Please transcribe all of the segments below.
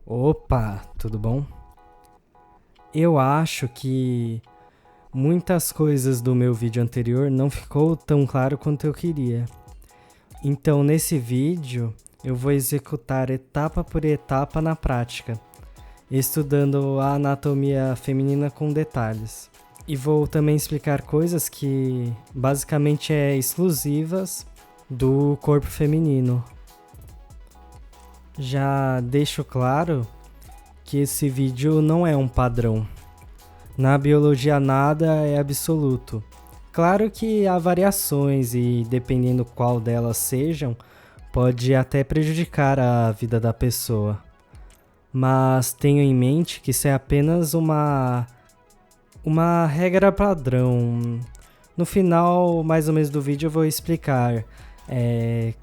Opa, tudo bom? Eu acho que muitas coisas do meu vídeo anterior não ficou tão claro quanto eu queria. Então, nesse vídeo, eu vou executar etapa por etapa na prática, estudando a anatomia feminina com detalhes. E vou também explicar coisas que basicamente exclusivas do corpo feminino. Já deixo claro que esse vídeo não é um padrão. Na biologia nada é absoluto. Claro que há variações e dependendo qual delas sejam, pode até prejudicar a vida da pessoa. Mas tenho em mente que isso é apenas uma regra padrão. No final, mais ou menos do vídeo, eu vou explicar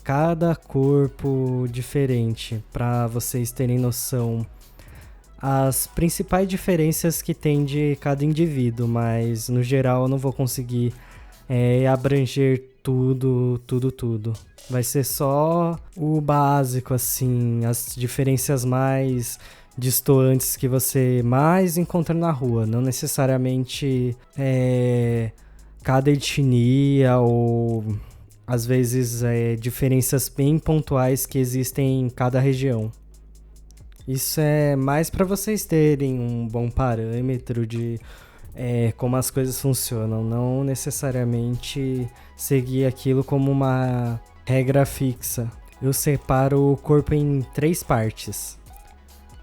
cada corpo diferente para vocês terem noção as principais diferenças que tem de cada indivíduo, mas no geral eu não vou conseguir abranger tudo. Vai ser só o básico, assim, as diferenças mais distantes que você mais encontra na rua, não necessariamente cada etnia ou às vezes diferenças bem pontuais que existem em cada região. Isso é mais para vocês terem um bom parâmetro de como as coisas funcionam, não necessariamente seguir aquilo como uma regra fixa. Eu separo o corpo em 3 partes.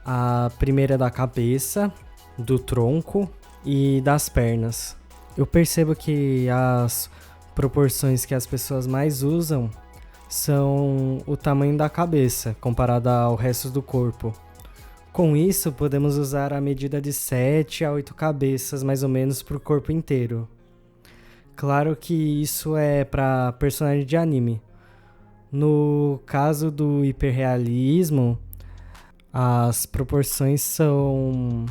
A primeira é da cabeça, do tronco e das pernas. Eu percebo que as proporções que as pessoas mais usam são o tamanho da cabeça comparado ao resto do corpo. Com isso, podemos usar a medida de 7 a 8 cabeças, mais ou menos, para o corpo inteiro. Claro que isso é para personagem de anime. No caso do hiperrealismo, as proporções são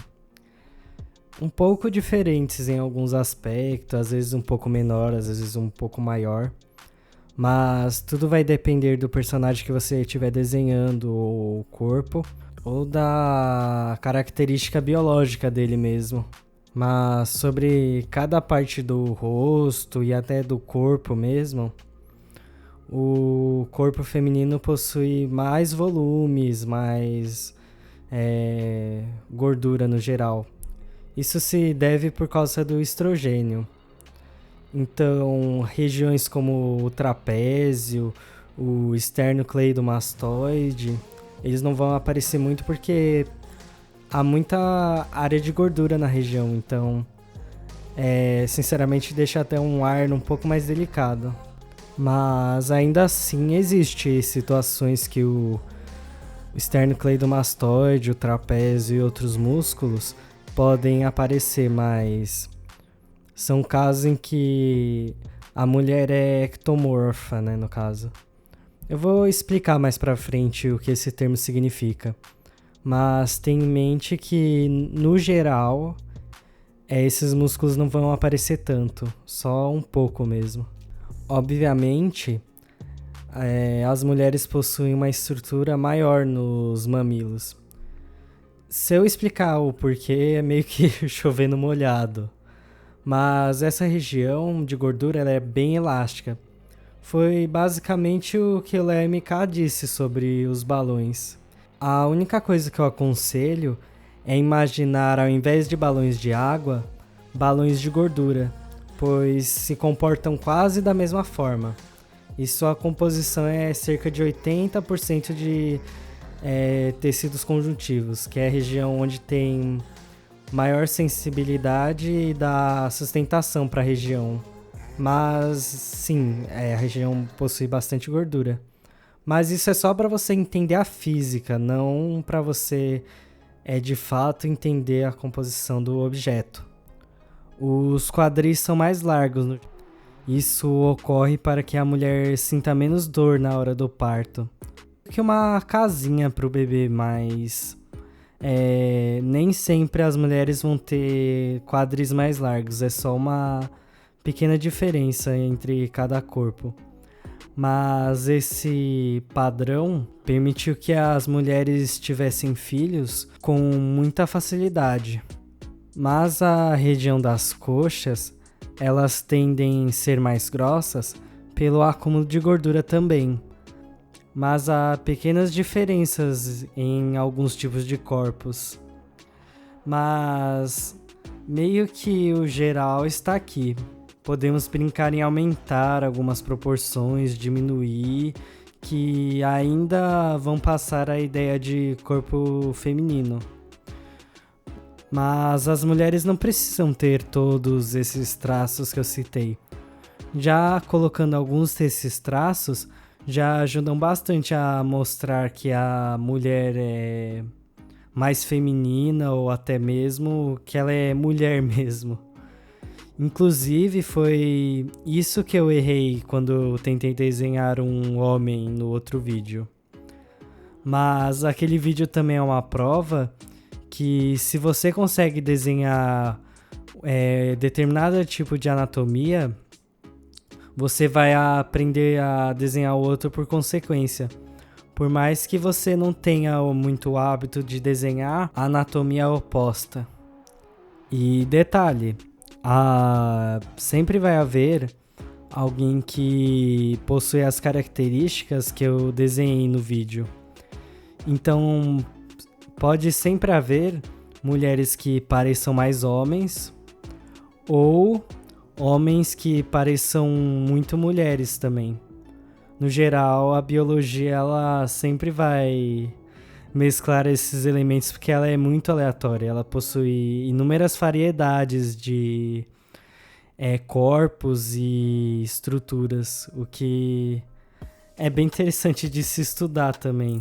um pouco diferentes em alguns aspectos, às vezes um pouco menor, às vezes um pouco maior. Mas tudo vai depender do personagem que você estiver desenhando, o corpo, ou da característica biológica dele mesmo. Mas sobre cada parte do rosto e até do corpo mesmo, o corpo feminino possui mais volumes, mais gordura no geral. Isso se deve por causa do estrogênio. Então, regiões como o trapézio, o esternocleidomastoide, eles não vão aparecer muito porque há muita área de gordura na região. Então, sinceramente, deixa até um ar um pouco mais delicado. Mas ainda assim, existe situações que o esternocleidomastoide, o trapézio e outros músculos podem aparecer, mas são casos em que a mulher é ectomorfa, né, no caso. Eu vou explicar mais pra frente o que esse termo significa, mas tenha em mente que, no geral, esses músculos não vão aparecer tanto, só um pouco mesmo. Obviamente, as mulheres possuem uma estrutura maior nos mamilos. Se eu explicar o porquê, é meio que chover no molhado. Mas essa região de gordura ela é bem elástica. Foi basicamente o que o Léo MK disse sobre os balões. A única coisa que eu aconselho é imaginar, ao invés de balões de água, balões de gordura, pois se comportam quase da mesma forma. E sua composição é cerca de 80% de tecidos conjuntivos, que é a região onde tem maior sensibilidade e dá sustentação para a região. Mas sim, a região possui bastante gordura. Mas isso é só para você entender a física, não para você de fato entender a composição do objeto. Os quadris são mais largos. Isso ocorre para que a mulher sinta menos dor na hora do parto. Que uma casinha para o bebê, mas nem sempre as mulheres vão ter quadris mais largos. É só uma pequena diferença entre cada corpo. mas esse padrão permitiu que as mulheres tivessem filhos com muita facilidade. Mas a região das coxas, elas tendem a ser mais grossas pelo acúmulo de gordura também. Mas há pequenas diferenças em alguns tipos de corpos. Mas meio que o geral está aqui. Podemos brincar em aumentar algumas proporções, diminuir, que ainda vão passar a ideia de corpo feminino. Mas as mulheres não precisam ter todos esses traços que eu citei. Já colocando alguns desses traços, já ajudam bastante a mostrar que a mulher é mais feminina ou até mesmo que ela é mulher mesmo. Inclusive, foi isso que eu errei quando eu tentei desenhar um homem no outro vídeo. Mas aquele vídeo também é uma prova que se você consegue desenhar determinado tipo de anatomia, você vai aprender a desenhar o outro por consequência. Por mais que você não tenha muito hábito de desenhar a anatomia oposta. E detalhe, sempre vai haver alguém que possui as características que eu desenhei no vídeo. Então, pode sempre haver mulheres que pareçam mais homens ou homens que pareçam muito mulheres também. No geral, a biologia ela sempre vai mesclar esses elementos porque ela é muito aleatória. Ela possui inúmeras variedades de corpos e estruturas, o que é bem interessante de se estudar também.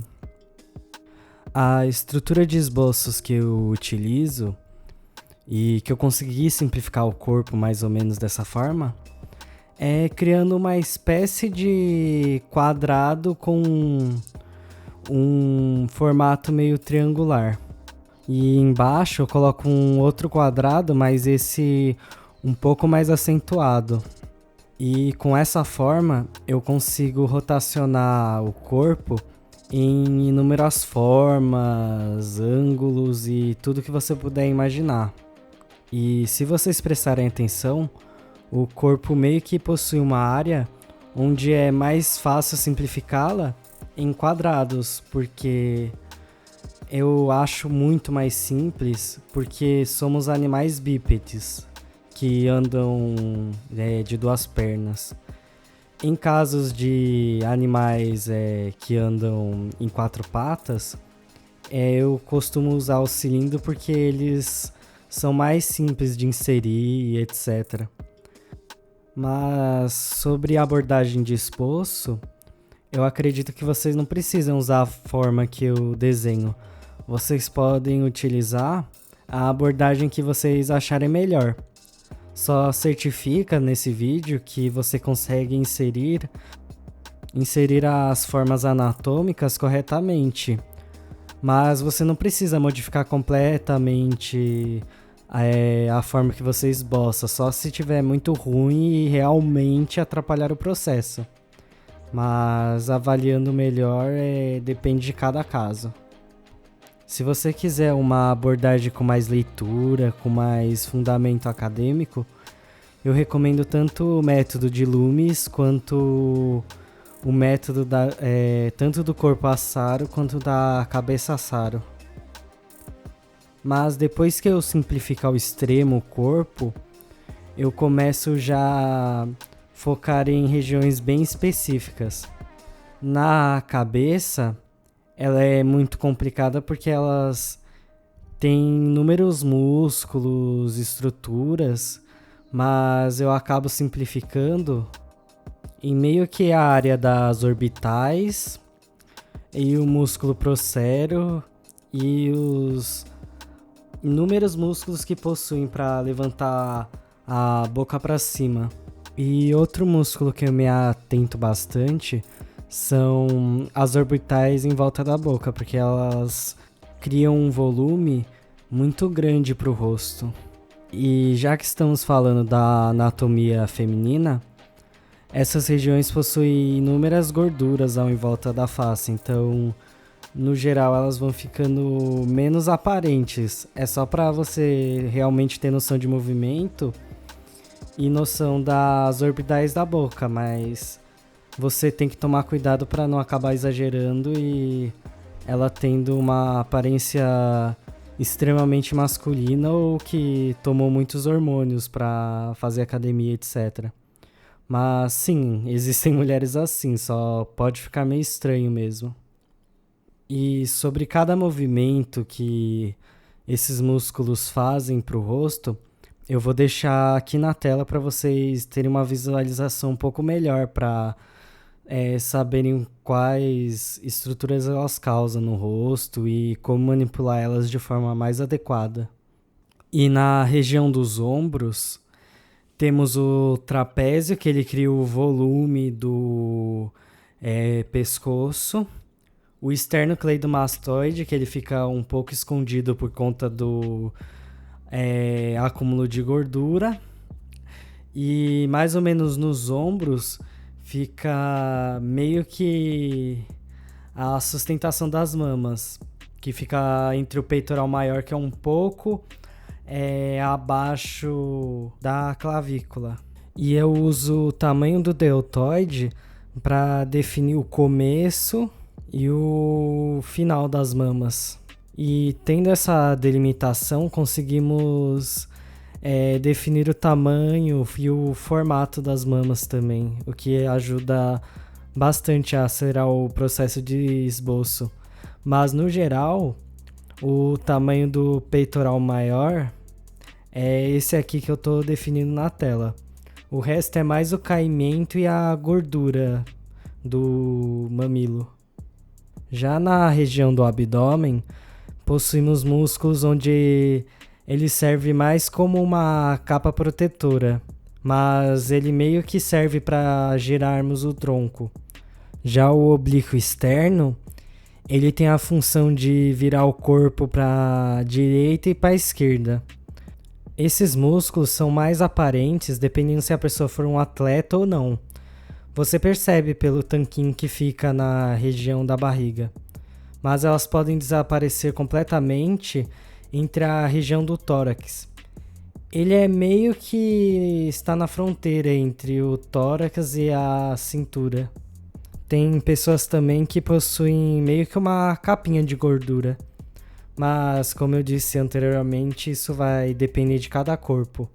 A estrutura de esboços que eu utilizo e que eu consegui simplificar o corpo mais ou menos dessa forma é criando uma espécie de quadrado com um formato meio triangular. E embaixo eu coloco um outro quadrado, mas esse um pouco mais acentuado. E com essa forma eu consigo rotacionar o corpo em inúmeras formas, ângulos e tudo que você puder imaginar. E se vocês prestarem atenção, o corpo meio que possui uma área onde é mais fácil simplificá-la em quadrados, porque eu acho muito mais simples, porque somos animais bípedes, que andam de duas pernas. Em casos de animais que andam em quatro patas, eu costumo usar o cilindro porque eles são mais simples de inserir e etc. Mas sobre a abordagem de esboço, eu acredito que vocês não precisam usar a forma que eu desenho. Vocês podem utilizar a abordagem que vocês acharem melhor. Só certifica nesse vídeo que você consegue inserir as formas anatômicas corretamente. Mas você não precisa modificar completamente a forma que você esboça, só se tiver muito ruim e realmente atrapalhar o processo. Mas avaliando melhor depende de cada caso. Se você quiser uma abordagem com mais leitura, com mais fundamento acadêmico, eu recomendo tanto o método de Loomis quanto o método tanto do corpo Asaro quanto da cabeça Asaro. Mas depois que eu simplificar ao extremo o corpo, eu começo já a focar em regiões bem específicas. Na cabeça, ela é muito complicada porque elas têm inúmeros músculos, estruturas, mas eu acabo simplificando em meio que a área das orbitais e o músculo procero e os inúmeros músculos que possuem para levantar a boca para cima. E outro músculo que eu me atento bastante são as orbitais em volta da boca, porque elas criam um volume muito grande para o rosto. E já que estamos falando da anatomia feminina, essas regiões possuem inúmeras gorduras ao em volta da face, então no geral elas vão ficando menos aparentes. É só para você realmente ter noção de movimento e noção das orbitais da boca, mas você tem que tomar cuidado para não acabar exagerando e ela tendo uma aparência extremamente masculina ou que tomou muitos hormônios para fazer academia, etc. Mas sim, existem mulheres assim, só pode ficar meio estranho mesmo. E sobre cada movimento que esses músculos fazem para o rosto, eu vou deixar aqui na tela para vocês terem uma visualização um pouco melhor para saberem quais estruturas elas causam no rosto e como manipular elas de forma mais adequada. E na região dos ombros, temos o trapézio, que ele cria o volume do pescoço. O esternocleidomastoide, que ele fica um pouco escondido por conta do acúmulo de gordura. E mais ou menos nos ombros fica meio que a sustentação das mamas, que fica entre o peitoral maior, que é um pouco abaixo da clavícula. E eu uso o tamanho do deltoide para definir o começo e o final das mamas. E tendo essa delimitação, conseguimos definir o tamanho e o formato das mamas também, o que ajuda bastante a acelerar o processo de esboço. Mas no geral, o tamanho do peitoral maior é esse aqui que eu estou definindo na tela. O resto é mais o caimento e a gordura do mamilo. Já na região do abdômen, possuímos músculos onde ele serve mais como uma capa protetora, mas ele meio que serve para girarmos o tronco. Já o oblíquo externo, ele tem a função de virar o corpo para a direita e para a esquerda. Esses músculos são mais aparentes dependendo se a pessoa for um atleta ou não. Você percebe pelo tanquinho que fica na região da barriga, mas elas podem desaparecer completamente entre a região do tórax. Ele é meio que está na fronteira entre o tórax e a cintura. Tem pessoas também que possuem meio que uma capinha de gordura, mas como eu disse anteriormente, isso vai depender de cada corpo.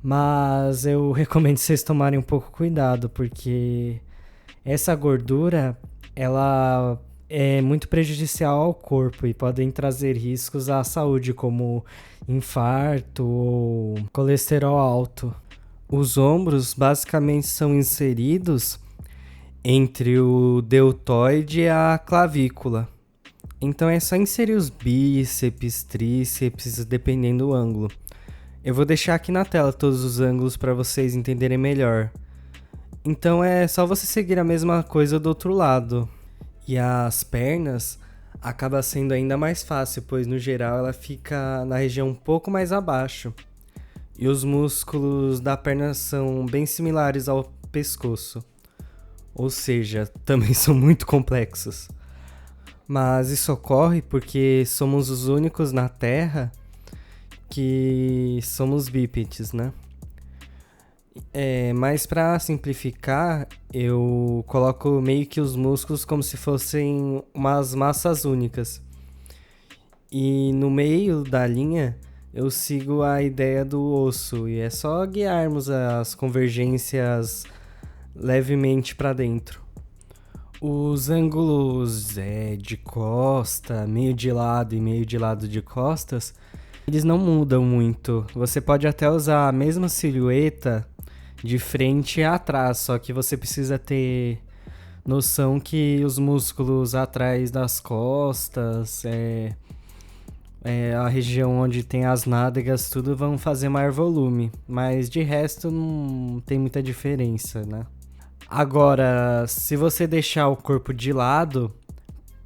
Mas eu recomendo vocês tomarem um pouco cuidado, porque essa gordura, ela é muito prejudicial ao corpo e podem trazer riscos à saúde, como infarto ou colesterol alto. Os ombros basicamente são inseridos entre o deltoide e a clavícula. Então é só inserir os bíceps, tríceps, dependendo do ângulo. Eu vou deixar aqui na tela todos os ângulos para vocês entenderem melhor. Então é só você seguir a mesma coisa do outro lado. E as pernas acaba sendo ainda mais fácil, pois no geral ela fica na região um pouco mais abaixo. E os músculos da perna são bem similares ao pescoço. Ou seja, também são muito complexos. Mas isso ocorre porque somos os únicos na Terra que somos bípedes, né? Mas para simplificar, eu coloco meio que os músculos como se fossem umas massas únicas. E no meio da linha eu sigo a ideia do osso e é só guiarmos as convergências levemente para dentro. Os ângulos de costa, meio de lado e meio de lado de costas, eles não mudam muito. Você pode até usar a mesma silhueta de frente e atrás, só que você precisa ter noção que os músculos atrás das costas, a região onde tem as nádegas, tudo vão fazer maior volume, mas de resto não tem muita diferença, né? Agora, se você deixar o corpo de lado,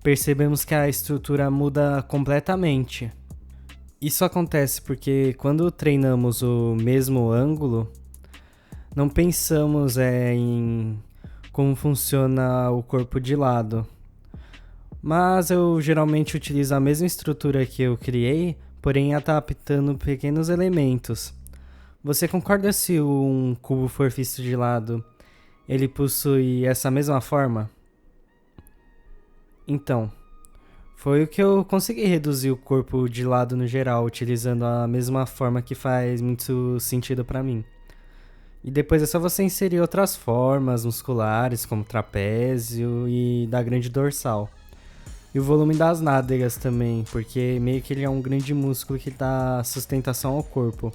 percebemos que a estrutura muda completamente. Isso acontece porque quando treinamos o mesmo ângulo, não pensamos em como funciona o corpo de lado. Mas eu geralmente utilizo a mesma estrutura que eu criei, porém adaptando pequenos elementos. Você concorda se um cubo for visto de lado, ele possui essa mesma forma? Então, foi o que eu consegui reduzir o corpo de lado no geral, utilizando a mesma forma que faz muito sentido para mim. E depois é só você inserir outras formas musculares, como trapézio e da grande dorsal. E o volume das nádegas também, porque meio que ele é um grande músculo que dá sustentação ao corpo.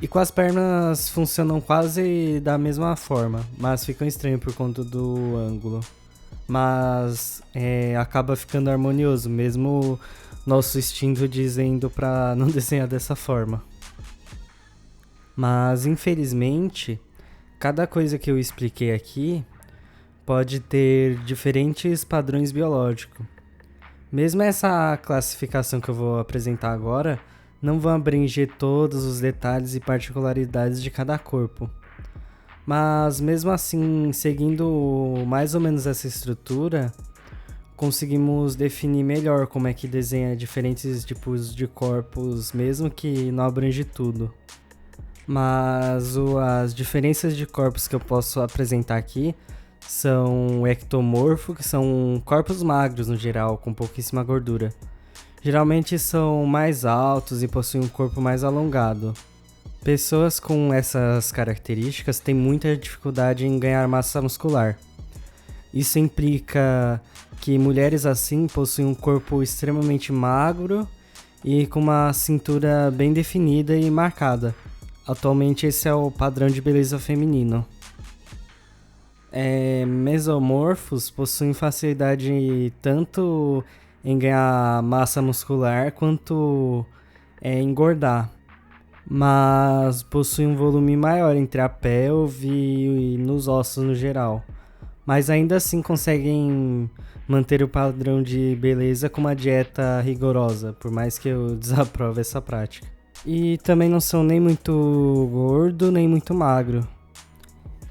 E com as pernas funcionam quase da mesma forma, mas ficam estranho por conta do ângulo. Mas acaba ficando harmonioso, mesmo nosso instinto dizendo pra não desenhar dessa forma. Mas infelizmente, cada coisa que eu expliquei aqui pode ter diferentes padrões biológicos. Mesmo essa classificação que eu vou apresentar agora não vão abranger todos os detalhes e particularidades de cada corpo. Mas mesmo assim, seguindo mais ou menos essa estrutura, conseguimos definir melhor como é que desenha diferentes tipos de corpos, mesmo que não abrange tudo. Mas as diferenças de corpos que eu posso apresentar aqui são ectomorfo, que são corpos magros no geral, com pouquíssima gordura. Geralmente são mais altos e possuem um corpo mais alongado. Pessoas com essas características têm muita dificuldade em ganhar massa muscular. Isso implica que mulheres assim possuem um corpo extremamente magro e com uma cintura bem definida e marcada. Atualmente esse é o padrão de beleza feminino. Mesomorfos possuem facilidade tanto em ganhar massa muscular quanto engordar, mas possuem um volume maior entre a pelve e nos ossos no geral. Mas ainda assim conseguem manter o padrão de beleza com uma dieta rigorosa, por mais que eu desaprove essa prática. E também não são nem muito gordo, nem muito magro.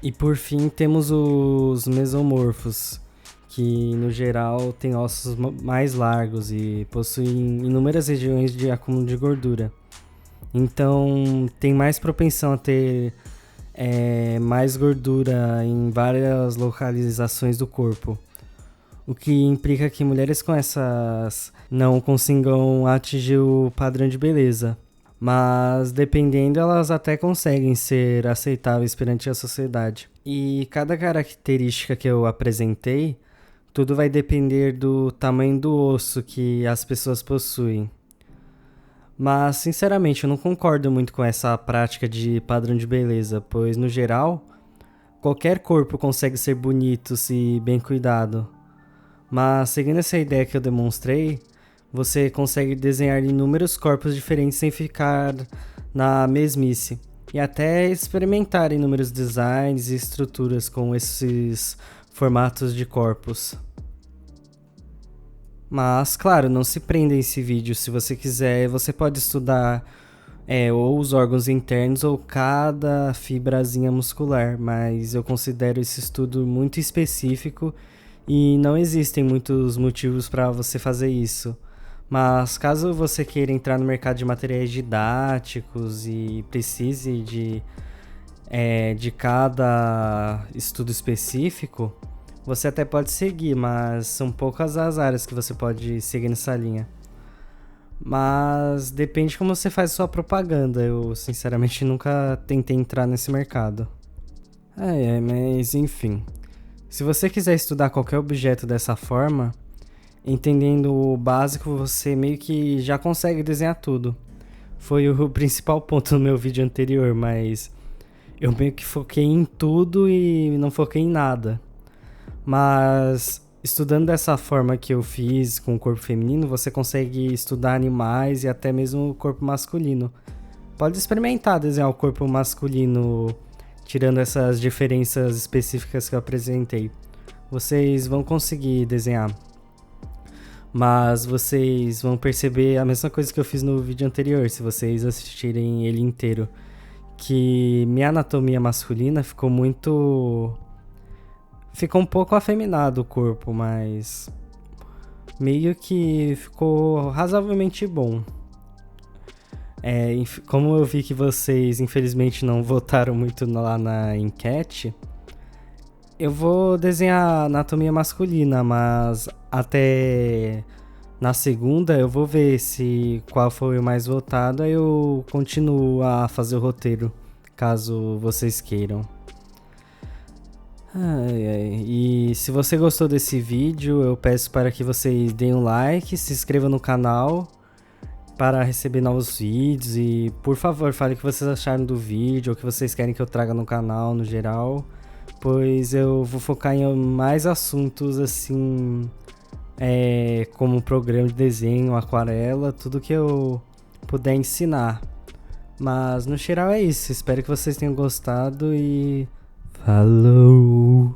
E por fim temos os mesomorfos, que no geral têm ossos mais largos e possuem inúmeras regiões de acúmulo de gordura. Então tem mais propensão a ter mais gordura em várias localizações do corpo. O que implica que mulheres com essas não consigam atingir o padrão de beleza. Mas dependendo, elas até conseguem ser aceitáveis perante a sociedade. E cada característica que eu apresentei, tudo vai depender do tamanho do osso que as pessoas possuem. Mas, sinceramente, eu não concordo muito com essa prática de padrão de beleza, pois, no geral, qualquer corpo consegue ser bonito se bem cuidado. Mas, seguindo essa ideia que eu demonstrei, você consegue desenhar inúmeros corpos diferentes sem ficar na mesmice. E até experimentar inúmeros designs e estruturas com esses formatos de corpos. Mas, claro, não se prenda em esse vídeo. Se você quiser, você pode estudar ou os órgãos internos ou cada fibrazinha muscular. Mas eu considero esse estudo muito específico e não existem muitos motivos para você fazer isso. Mas caso você queira entrar no mercado de materiais didáticos e precise de cada estudo específico, você até pode seguir, mas são poucas as áreas que você pode seguir nessa linha. Mas depende de como você faz sua propaganda. Eu, sinceramente, nunca tentei entrar nesse mercado. Mas enfim. Se você quiser estudar qualquer objeto dessa forma, entendendo o básico, você meio que já consegue desenhar tudo. Foi o principal ponto no meu vídeo anterior, mas eu meio que foquei em tudo e não foquei em nada. Mas estudando dessa forma que eu fiz com o corpo feminino, você consegue estudar animais e até mesmo o corpo masculino. Pode experimentar desenhar o corpo masculino, tirando essas diferenças específicas que eu apresentei. Vocês vão conseguir desenhar. Mas vocês vão perceber a mesma coisa que eu fiz no vídeo anterior, se vocês assistirem ele inteiro. que minha anatomia masculina ficou muito... Ficou um pouco afeminado o corpo, mas meio que ficou razoavelmente bom. Como eu vi que vocês infelizmente não votaram muito lá na enquete, eu vou desenhar a anatomia masculina, mas até na segunda eu vou ver se qual foi o mais votado, aí eu continuo a fazer o roteiro, caso vocês queiram. E se você gostou desse vídeo, eu peço para que vocês deem um like, se inscrevam no canal para receber novos vídeos e, por favor, fale o que vocês acharam do vídeo ou o que vocês querem que eu traga no canal no geral, pois eu vou focar em mais assuntos assim, como programa de desenho, aquarela, tudo que eu puder ensinar. Mas no geral é isso, espero que vocês tenham gostado e falou!